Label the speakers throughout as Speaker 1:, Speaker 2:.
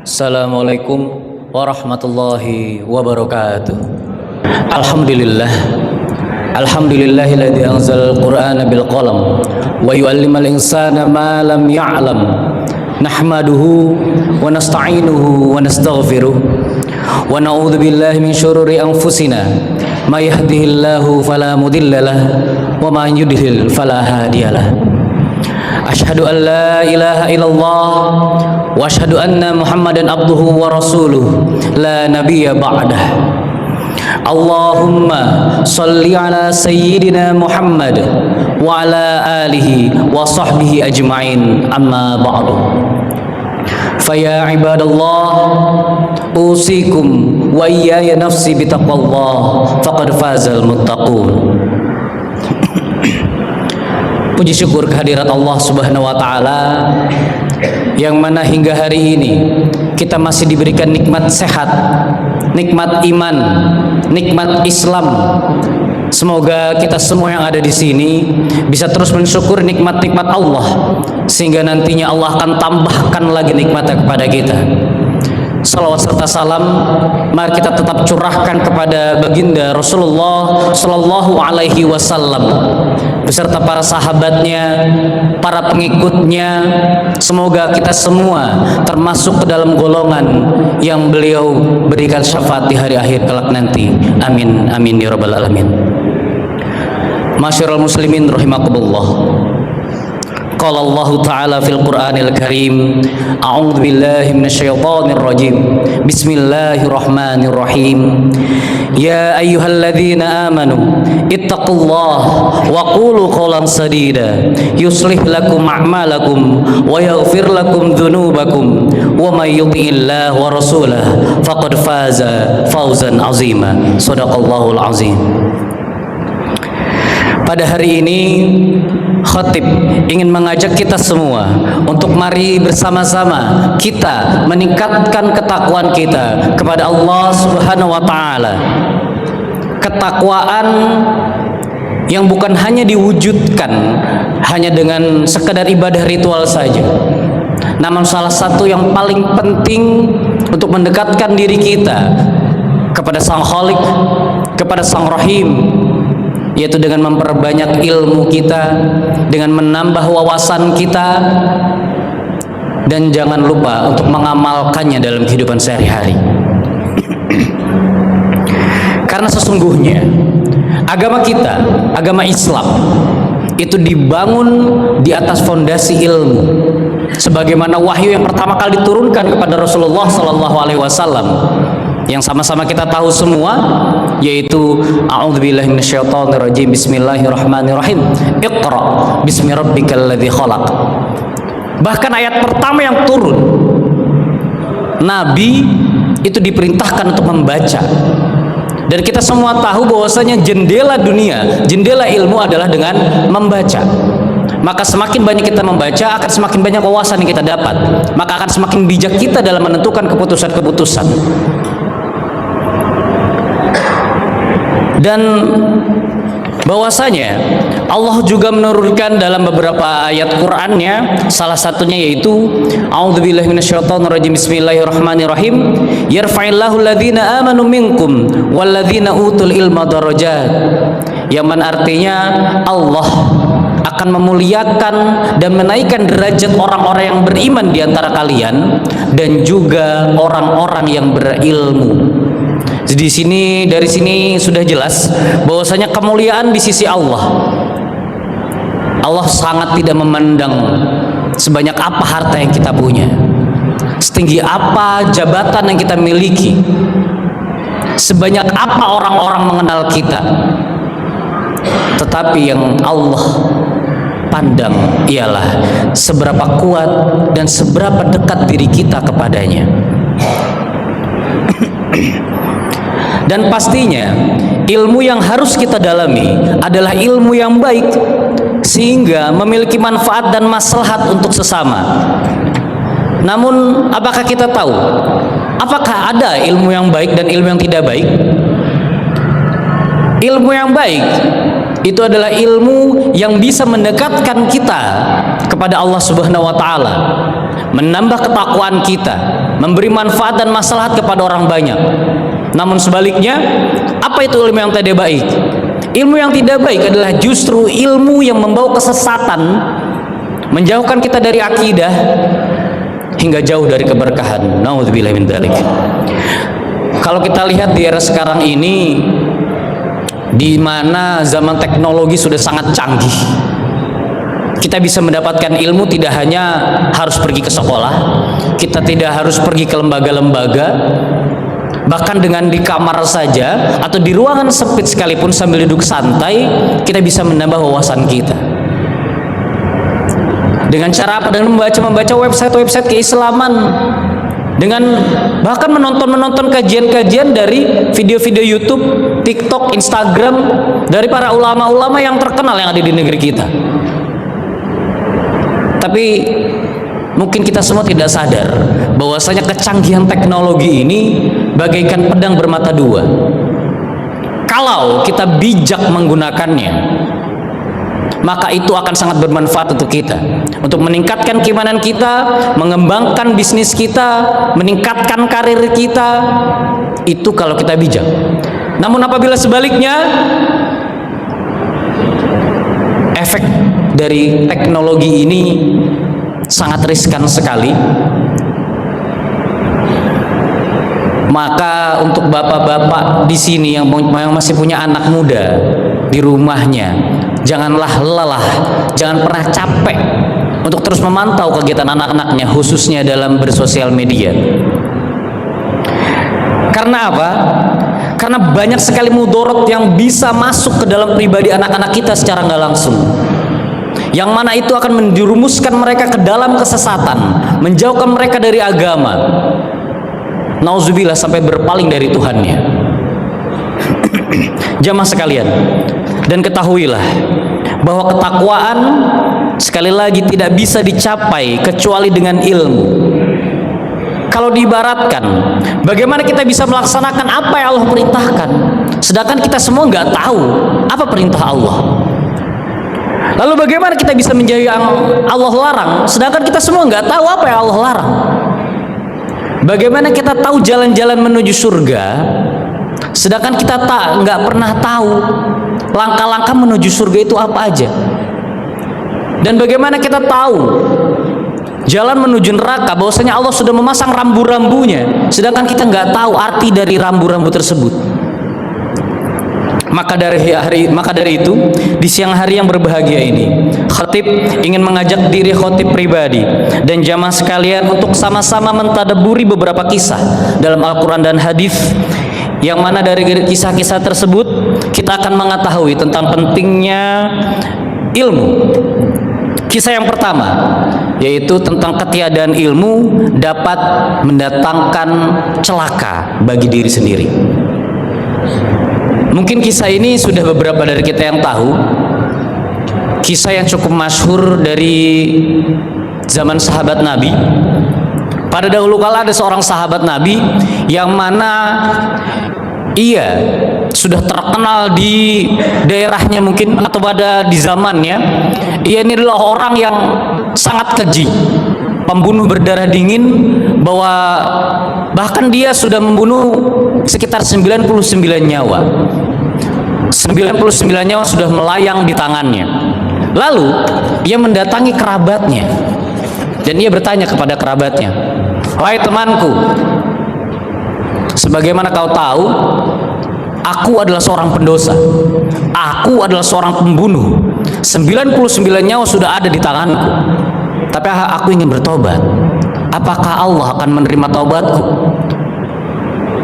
Speaker 1: Assalamualaikum warahmatullahi wabarakatuh. Alhamdulillah. Alhamdulillahilladzi anzalal qur'ana bil qalam wa yu'allimal insana ma lam ya'lam. Nahmaduhu wa nasta'inuhu wa nastaghfiruh wa na'udzu billahi min syururi anfusina may yahdihillahu fala mudhillalah wa may yudhlil fala hadiyalah. Asyhadu an la ilaha illallah wa asyhadu anna Muhammadan abduhu wa rasuluh la nabiyya ba'dah. Allahumma shalli ala sayyidina Muhammad wa ala alihi wa sahbihi ajma'in, amma ba'du. Faya ibadallah, usikum wa iyaya nafsi bitaqwallah faqad fazal muttaqun. Puji syukur kehadirat Allah Subhanahu wa taala yang mana hingga hari ini kita masih diberikan nikmat sehat, nikmat iman, nikmat Islam. Semoga kita semua yang ada di sini bisa terus mensyukur nikmat-nikmat Allah sehingga nantinya Allah akan tambahkan lagi nikmatnya kepada kita. Salawat serta salam mari kita tetap curahkan kepada baginda Rasulullah Sallallahu Alaihi Wasallam beserta para sahabatnya, para pengikutnya. Semoga kita semua termasuk ke dalam golongan yang beliau berikan syafaat di hari akhir kelak nanti. Amin amin ya rabbal alamin. Masyarul muslimin rahimakumullah. Qala Allah Ta'ala fil Qur'anil Karim, a'udzu billahi minasyaitonir rajim. Bismillahirrahmanirrahim. Ya ayyuhalladzina amanu ittaqullaha wa qulu qawlan sadida yuslih lakum a'malakum wa yaghfir lakum dzunubakum wa may yuti'illah wa rasulahu faqad faza fawzan 'azima. Shadaqallahul 'azim. Pada hari ini khatib ingin mengajak kita semua untuk mari bersama-sama kita meningkatkan ketakwaan kita kepada Allah Subhanahu wa taala. Ketakwaan yang bukan hanya diwujudkan hanya dengan sekedar ibadah ritual saja. Namun salah satu yang paling penting untuk mendekatkan diri kita kepada Sang Khalik, kepada Sang Rahim, yaitu dengan memperbanyak ilmu kita, dengan menambah wawasan kita, dan jangan lupa untuk mengamalkannya dalam kehidupan sehari-hari. Karena sesungguhnya agama kita, agama Islam itu dibangun di atas fondasi ilmu, sebagaimana wahyu yang pertama kali diturunkan kepada Rasulullah Sallallahu Alaihi Wasallam yang sama-sama kita tahu semua, yaitu a'udzubillahi minasyaitonirrajim. Bismillahirrahmanirrahim. Iqra bismi rabbikal ladzi khalaq. Bahkan ayat pertama yang turun, Nabi itu diperintahkan untuk membaca. Dan kita semua tahu bahwasanya jendela dunia, jendela ilmu adalah dengan membaca. Maka semakin banyak kita membaca, akan semakin banyak wawasan yang kita dapat. Maka akan semakin bijak kita dalam menentukan keputusan-keputusan. Dan bahwasanya Allah juga menurunkan dalam beberapa ayat Qur'annya, salah satunya yaitu a'udzubillahi minasyaitonirrajim. Bismillahirrahmanirrahim. Yarfa'illahu alladhina amanu minkum walladzina utul ilma darajat. Yang mana artinya Allah akan memuliakan dan menaikkan derajat orang-orang yang beriman di antara kalian dan juga orang-orang yang berilmu. Di sini, dari sini sudah jelas bahwasanya kemuliaan di sisi Allah. Allah sangat tidak memandang sebanyak apa harta yang kita punya, setinggi apa jabatan yang kita miliki, sebanyak apa orang-orang mengenal kita. Tetapi yang Allah pandang ialah seberapa kuat dan seberapa dekat diri kita kepadanya. Dan pastinya ilmu yang harus kita dalami adalah ilmu yang baik, sehingga memiliki manfaat dan maslahat untuk sesama. Namun apakah kita tahu apakah ada ilmu yang baik dan ilmu yang tidak baik? Ilmu yang baik itu adalah ilmu yang bisa mendekatkan kita kepada Allah Subhanahu wa taala, menambah ketakwaan kita, memberi manfaat dan maslahat kepada orang banyak. Namun sebaliknya, apa itu ilmu yang tidak baik? Ilmu yang tidak baik adalah justru ilmu yang membawa kesesatan, menjauhkan kita dari akidah hingga jauh dari keberkahan. Nauzubillah min dzalik. Kalau kita lihat di era sekarang ini, di mana zaman teknologi sudah sangat canggih, kita bisa mendapatkan ilmu tidak hanya harus pergi ke sekolah, kita tidak harus pergi ke lembaga-lembaga, bahkan dengan di kamar saja atau di ruangan sempit sekalipun sambil duduk santai, kita bisa menambah wawasan kita. Dengan cara apa? Dengan membaca website-website keislaman, dengan bahkan menonton kajian-kajian dari video-video YouTube, TikTok, Instagram dari para ulama-ulama yang terkenal yang ada di negeri kita. Tapi mungkin kita semua tidak sadar bahwasanya kecanggihan teknologi ini bagaikan pedang bermata dua. Kalau kita bijak menggunakannya, maka itu akan sangat bermanfaat untuk kita, untuk meningkatkan keimanan kita, mengembangkan bisnis kita, meningkatkan karir kita. Itu kalau kita bijak. Namun apabila sebaliknya, efek dari teknologi ini sangat riskan sekali. Maka untuk bapak-bapak di sini yang masih punya anak muda di rumahnya, janganlah lelah, jangan pernah capek untuk terus memantau kegiatan anak-anaknya, khususnya dalam bersosial media. Karena apa? Karena banyak sekali mudorot yang bisa masuk ke dalam pribadi anak-anak kita secara nggak langsung, yang mana itu akan menjerumuskan mereka ke dalam kesesatan, menjauhkan mereka dari agama, nauzubillah, sampai berpaling dari Tuhannya. Jamaah sekalian, dan ketahuilah bahwa ketakwaan sekali lagi tidak bisa dicapai kecuali dengan ilmu. Kalau diibaratkan, bagaimana kita bisa melaksanakan apa yang Allah perintahkan, sedangkan kita semua nggak tahu apa perintah Allah. Lalu bagaimana kita bisa menjauhi yang Allah larang, sedangkan kita semua nggak tahu apa yang Allah larang. Bagaimana kita tahu jalan-jalan menuju surga, sedangkan kita nggak pernah tahu langkah-langkah menuju surga itu apa aja. Dan bagaimana kita tahu jalan menuju neraka, bahwasanya Allah sudah memasang rambu-rambunya, sedangkan kita nggak tahu arti dari rambu-rambu tersebut. Maka dari itu, di siang hari yang berbahagia ini, khatib ingin mengajak diri khatib pribadi dan jamaah sekalian untuk sama-sama mentadaburi beberapa kisah dalam Al-Quran dan hadis, yang mana dari kisah-kisah tersebut kita akan mengetahui tentang pentingnya ilmu. Kisah yang pertama yaitu tentang ketiadaan ilmu dapat mendatangkan celaka bagi diri sendiri. Mungkin kisah ini sudah beberapa dari kita yang tahu. Kisah yang cukup masyhur dari zaman sahabat Nabi. Pada dahulu kala ada seorang sahabat Nabi yang mana ia sudah terkenal di daerahnya mungkin atau pada di zamannya. Ia ini adalah orang yang sangat keji, pembunuh berdarah dingin, bahwa bahkan dia sudah membunuh sekitar 99 nyawa. 99 nyawa sudah melayang di tangannya. Lalu ia mendatangi kerabatnya dan ia bertanya kepada kerabatnya, "Wahai temanku, sebagaimana kau tahu, aku adalah seorang pendosa, aku adalah seorang pembunuh, 99 nyawa sudah ada di tanganku, tapi aku ingin bertobat. Apakah Allah akan menerima taubatku?"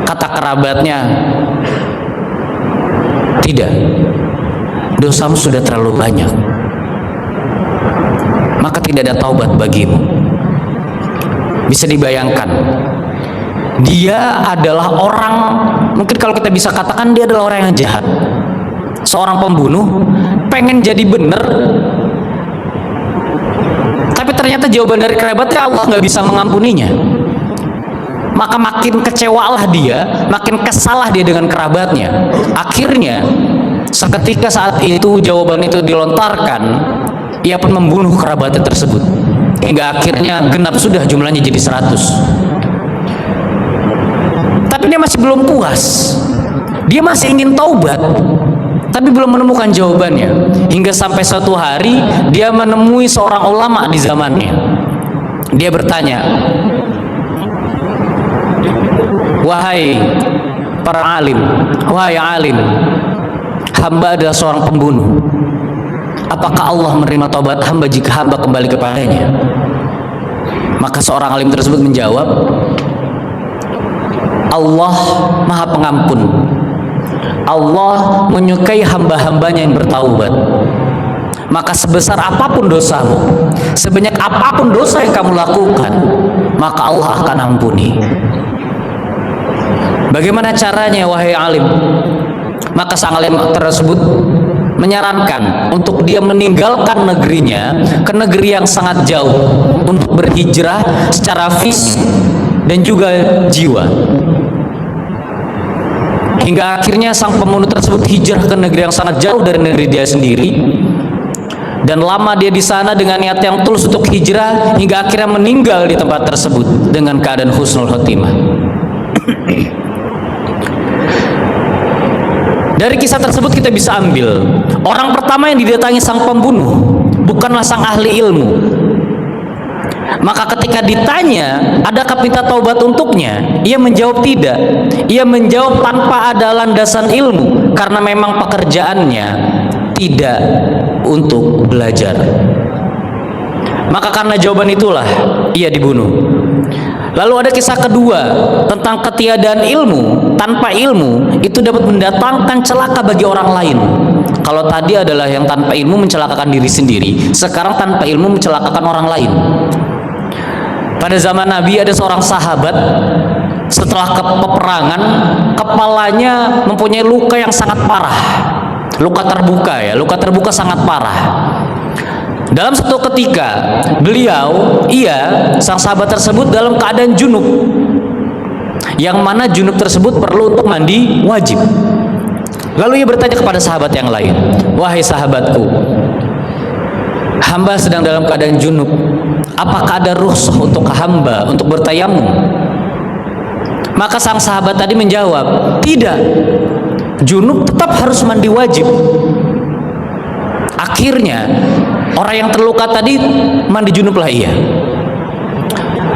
Speaker 1: Kata kerabatnya, "Tidak, dosamu sudah terlalu banyak, maka tidak ada taubat bagimu." Bisa dibayangkan, dia adalah orang, mungkin kalau kita bisa katakan dia adalah orang yang jahat, seorang pembunuh, pengen jadi bener, tapi ternyata jawaban dari kerabatnya Allah nggak bisa mengampuninya. Maka makin kecewalah dia, makin kesalah dia dengan kerabatnya. Akhirnya Seketika saat itu jawaban itu dilontarkan, ia pun membunuh kerabatnya tersebut. Hingga akhirnya genap sudah jumlahnya jadi 100. Tapi dia masih belum puas. Dia masih ingin taubat, tapi belum menemukan jawabannya. Hingga sampai suatu hari dia menemui seorang ulama di zamannya. Dia bertanya, wahai para alim, wahai alim, hamba adalah seorang pembunuh. Apakah Allah menerima taubat hamba jika hamba kembali kepadanya? Maka seorang alim tersebut menjawab, Allah Maha Pengampun. Allah menyukai hamba-hambanya yang bertaubat. Maka sebesar apapun dosamu, sebanyak apapun dosa yang kamu lakukan, maka Allah akan ampuni. Bagaimana caranya wahai alim? Maka sang alim tersebut menyarankan untuk dia meninggalkan negerinya ke negeri yang sangat jauh untuk berhijrah secara fisik dan juga jiwa. Hingga akhirnya sang pembunuh tersebut hijrah ke negeri yang sangat jauh dari negeri dia sendiri, dan lama dia di sana dengan niat yang tulus untuk hijrah, hingga akhirnya meninggal di tempat tersebut dengan keadaan husnul khotimah. Dari kisah tersebut kita bisa ambil, orang pertama yang didatangi sang pembunuh bukanlah sang ahli ilmu. Maka ketika ditanya, adakah minta taubat untuknya? Ia menjawab tidak. Ia menjawab tanpa ada landasan ilmu, karena memang pekerjaannya tidak untuk belajar. Maka karena jawaban itulah ia dibunuh. Lalu ada kisah kedua tentang ketiadaan ilmu. Tanpa ilmu itu dapat mendatangkan celaka bagi orang lain. Kalau tadi adalah yang tanpa ilmu mencelakakan diri sendiri, sekarang tanpa ilmu mencelakakan orang lain. Pada zaman Nabi ada seorang sahabat, setelah peperangan kepalanya mempunyai luka yang sangat parah. Luka terbuka ya, luka terbuka sangat parah. Dalam satu ketika sang sahabat tersebut dalam keadaan junub, yang mana junub tersebut perlu untuk mandi wajib. Lalu ia bertanya kepada sahabat yang lain, wahai sahabatku, hamba sedang dalam keadaan junub, apakah ada rukhsah untuk hamba untuk bertayamum? Maka sang sahabat tadi menjawab, tidak, junub tetap harus mandi wajib. Akhirnya orang yang terluka tadi mandi junublah ia,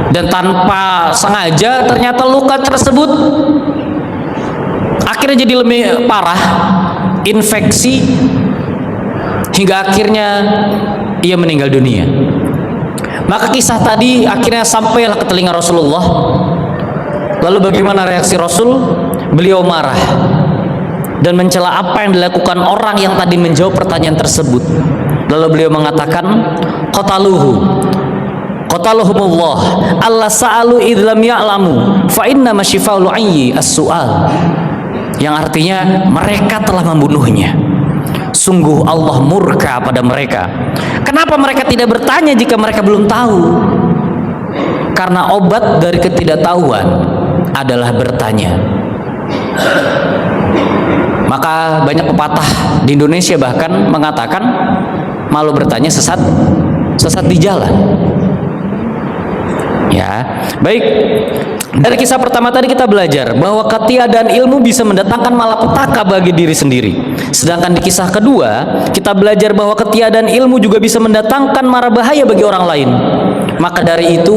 Speaker 1: dan tanpa sengaja ternyata luka tersebut akhirnya jadi lebih parah, infeksi, hingga akhirnya ia meninggal dunia. Maka kisah tadi akhirnya sampailah ke telinga Rasulullah. Lalu bagaimana reaksi Rasul? Beliau marah dan mencela apa yang dilakukan orang yang tadi menjawab pertanyaan tersebut. Lalu beliau mengatakan, qatalahumullah alla sa'alu idh lam ya'lamu fa inna masyifaul ayyi as-su'al. Yang artinya mereka telah membunuhnya. Sungguh Allah murka pada mereka. Kenapa mereka tidak bertanya jika mereka belum tahu? Karena obat dari ketidaktahuan adalah bertanya. Maka banyak pepatah di Indonesia bahkan mengatakan, malu bertanya sesat di jalan. Ya, baik. Dari kisah pertama tadi kita belajar bahwa ketiadaan ilmu bisa mendatangkan malapetaka bagi diri sendiri. Sedangkan di kisah kedua kita belajar bahwa ketiadaan ilmu juga bisa mendatangkan mara bahaya bagi orang lain. Maka dari itu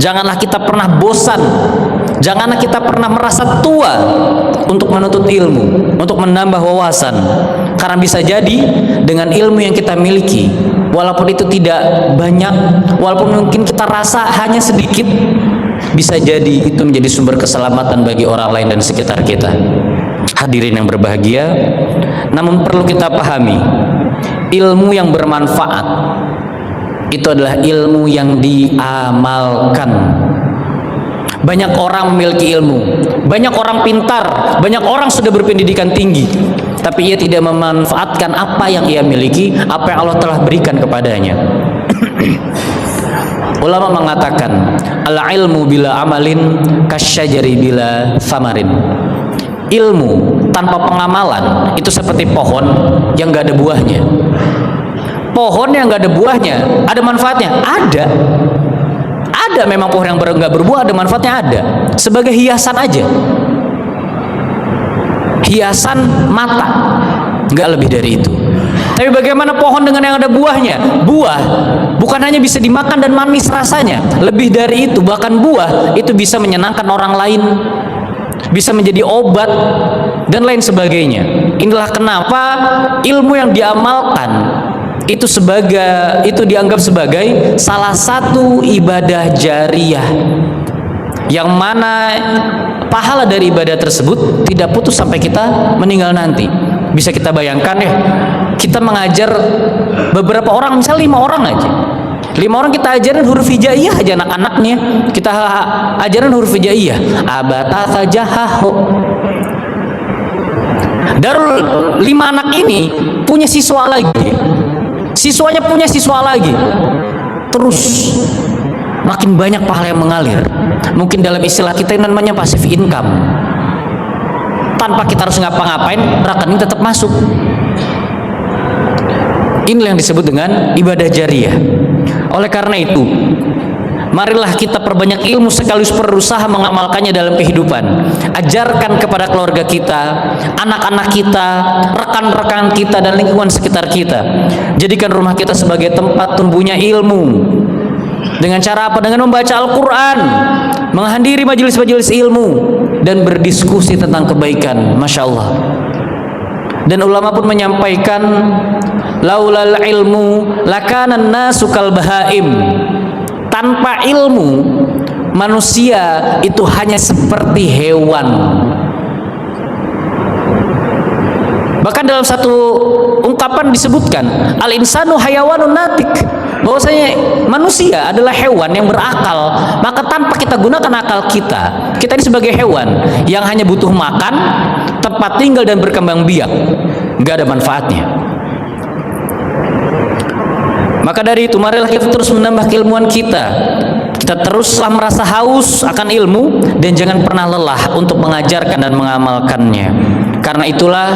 Speaker 1: janganlah kita pernah bosan, janganlah kita pernah merasa tua untuk menuntut ilmu, untuk menambah wawasan. Karena bisa jadi dengan ilmu yang kita miliki, walaupun itu tidak banyak, walaupun mungkin kita rasa hanya sedikit, bisa jadi itu menjadi sumber keselamatan bagi orang lain dan sekitar kita. Hadirin yang berbahagia, namun perlu kita pahami, ilmu yang bermanfaat itu adalah ilmu yang diamalkan. Banyak orang memiliki ilmu, banyak orang pintar, banyak orang sudah berpendidikan tinggi, tapi ia tidak memanfaatkan apa yang ia miliki, apa yang Allah telah berikan kepadanya. Ulama mengatakan, al-ilmu bila amalin kasyajari bila thamarin. ilmu tanpa pengamalan itu seperti pohon yang gak ada buahnya. Pohon yang gak ada buahnya, ada manfaatnya? Ada. Ada memang pohon yang gak berbuah, ada manfaatnya, ada. Sebagai hiasan aja. Hiasan mata, gak lebih dari itu. Tapi bagaimana pohon dengan yang ada buahnya? Buah bukan hanya bisa dimakan dan manis rasanya, lebih dari itu, bahkan buah itu bisa menyenangkan orang lain, bisa menjadi obat dan lain sebagainya. Inilah kenapa ilmu yang diamalkan itu dianggap sebagai salah satu ibadah jariyah, yang mana pahala dari ibadah tersebut tidak putus sampai kita meninggal nanti. Bisa kita bayangkan ya, kita mengajar beberapa orang, misalnya 5 orang aja, 5 orang kita ajarin huruf hijaiyah aja anak-anaknya, kita ajarin huruf hijaiyah, abata jahaho. Darul 5 anak ini punya siswa lagi, siswanya punya siswa lagi, terus makin banyak pahala yang mengalir. Mungkin dalam istilah kita ini namanya passive income. Tanpa kita harus ngapa-ngapain, rekening tetap masuk. Inilah yang disebut dengan ibadah jariyah. Oleh karena itu, marilah kita perbanyak ilmu sekaligus berusaha mengamalkannya dalam kehidupan. Ajarkan kepada keluarga kita, anak-anak kita, rekan-rekan kita, dan lingkungan sekitar kita. Jadikan rumah kita sebagai tempat tumbuhnya ilmu. Dengan cara apa? Dengan membaca Al-Quran, menghadiri majelis-majelis ilmu, dan berdiskusi tentang kebaikan. Masya Allah. Dan ulama pun menyampaikan, laulal ilmu lakanan nasu kal bahaim. Tanpa ilmu, manusia itu hanya seperti hewan. Bahkan dalam satu ungkapan disebutkan, al insanu hayawanun natik, bahwasanya manusia adalah hewan yang berakal. Maka tanpa kita gunakan akal kita ini sebagai hewan yang hanya butuh makan, tempat tinggal, dan berkembang biak, nggak ada manfaatnya. Maka dari itu, marilah kita terus menambah keilmuan kita. Kita teruslah merasa haus akan ilmu, dan jangan pernah lelah untuk mengajarkan dan mengamalkannya. Karena itulah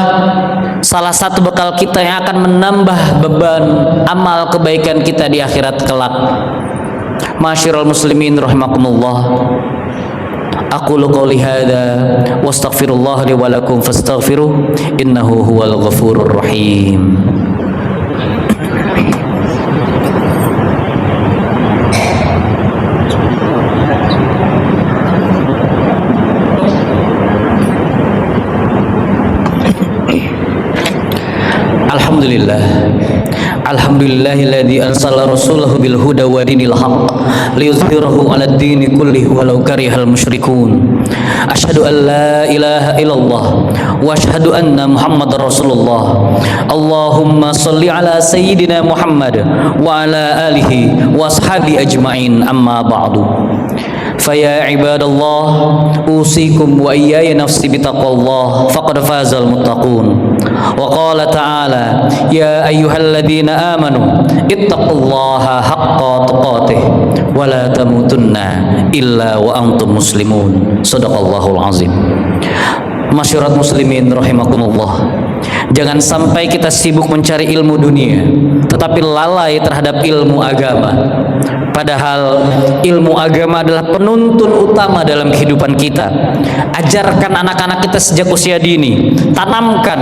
Speaker 1: salah satu bekal kita yang akan menambah beban amal kebaikan kita di akhirat kelak. Ma'asyiral muslimin rahimakumullah. Aqulu qouli hadza wa astaghfirullah li wa lakum fastaghfiruh innahu huwal ghafurur rahim. Alhamdulillahilladzi arsala rasulahu bil huda wa dinil haqq liyuzhirahu 'alad dini kullihi walau karihal musyrikun. Asyhadu an la ilaha illallah wa asyhadu anna Muhammadar Rasulullah. Allahumma shalli ala sayyidina Muhammad wa ala alihi wa ashabi ajmain, amma ba'du. Faya ibadallah, usikum wa iyaya nafsi bitaqwallah, faqad fazal muttaqun. Wa qala ta'ala, ya ayyuhalladzina amanu ittaqullaha haqqa tuqatih wa la tamutunna illa wa antum muslimun. Shadaqallahul azim. Masyarakat muslimin rahimakumullah, jangan sampai kita sibuk mencari ilmu dunia tetapi lalai terhadap ilmu agama. Padahal ilmu agama adalah penuntun utama dalam kehidupan kita. Ajarkan anak-anak kita sejak usia dini, tanamkan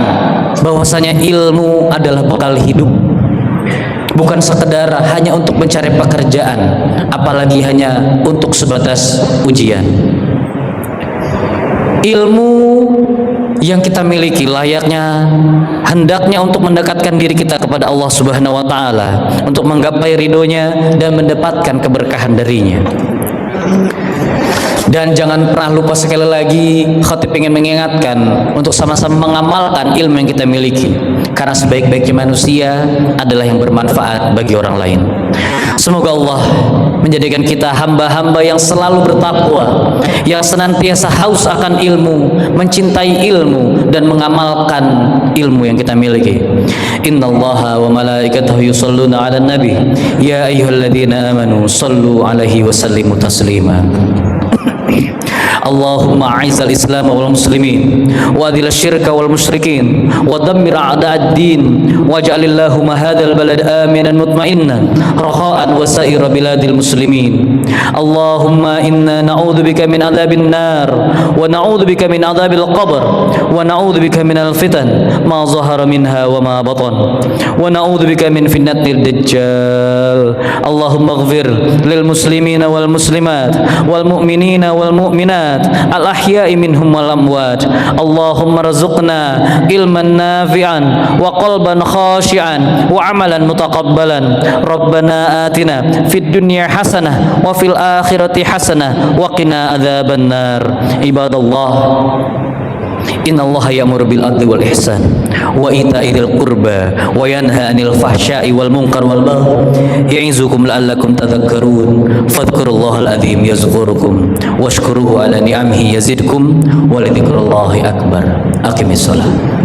Speaker 1: bahwasanya ilmu adalah bekal hidup, bukan sekedar hanya untuk mencari pekerjaan, apalagi hanya untuk sebatas ujian. Ilmu yang kita miliki layaknya hendaknya untuk mendekatkan diri kita kepada Allah Subhanahu wa taala, untuk menggapai ridhonya dan mendapatkan keberkahan darinya. Dan jangan pernah lupa, sekali lagi khatib ingin mengingatkan untuk sama-sama mengamalkan ilmu yang kita miliki, karena sebaik-baiknya manusia adalah yang bermanfaat bagi orang lain. Semoga Allah menjadikan kita hamba-hamba yang selalu bertakwa, yang senantiasa haus akan ilmu, mencintai ilmu, dan mengamalkan ilmu yang kita miliki. Innallaha wa malaikatahu yusholluna 'alan nabi ya ayyuhalladzina amanu shallu 'alaihi wa sallimu taslima. اللهم أعز الإسلام والمسلمين وأذل الشرك والمشركين ودمر أعداء الدين واجعل اللهم هذا البلد آمنا مطمئنا رخاء وسائر بلاد المسلمين اللهم إنا نعوذ بك من عذاب النار ونعوذ بك من عذاب القبر ونعوذ بك من الفتن ما ظهر منها وما بطن ونعوذ بك من فتنة الدجال اللهم اغفر للمسلمين والمسلمات والمؤمنين والمؤمنات الأحياء منهم والأموات اللهم ارزقنا علما نافعا وقلبا خاشعا وعملا متقبلا ربنا آتنا في الدنيا حسنة وفي الآخرة حسنة وقنا عذاب النار عباد الله إن الله يأمر بالعدل والإحسان وإيتاء ذي القربى وينهى عن الفحشاء والمنكر والبغي يعظكم لعلكم تذكرون فاذكروا الله العظيم يذكركم واشكروه على نعمه يزدكم ولذكر الله أكبر أقم الصلاة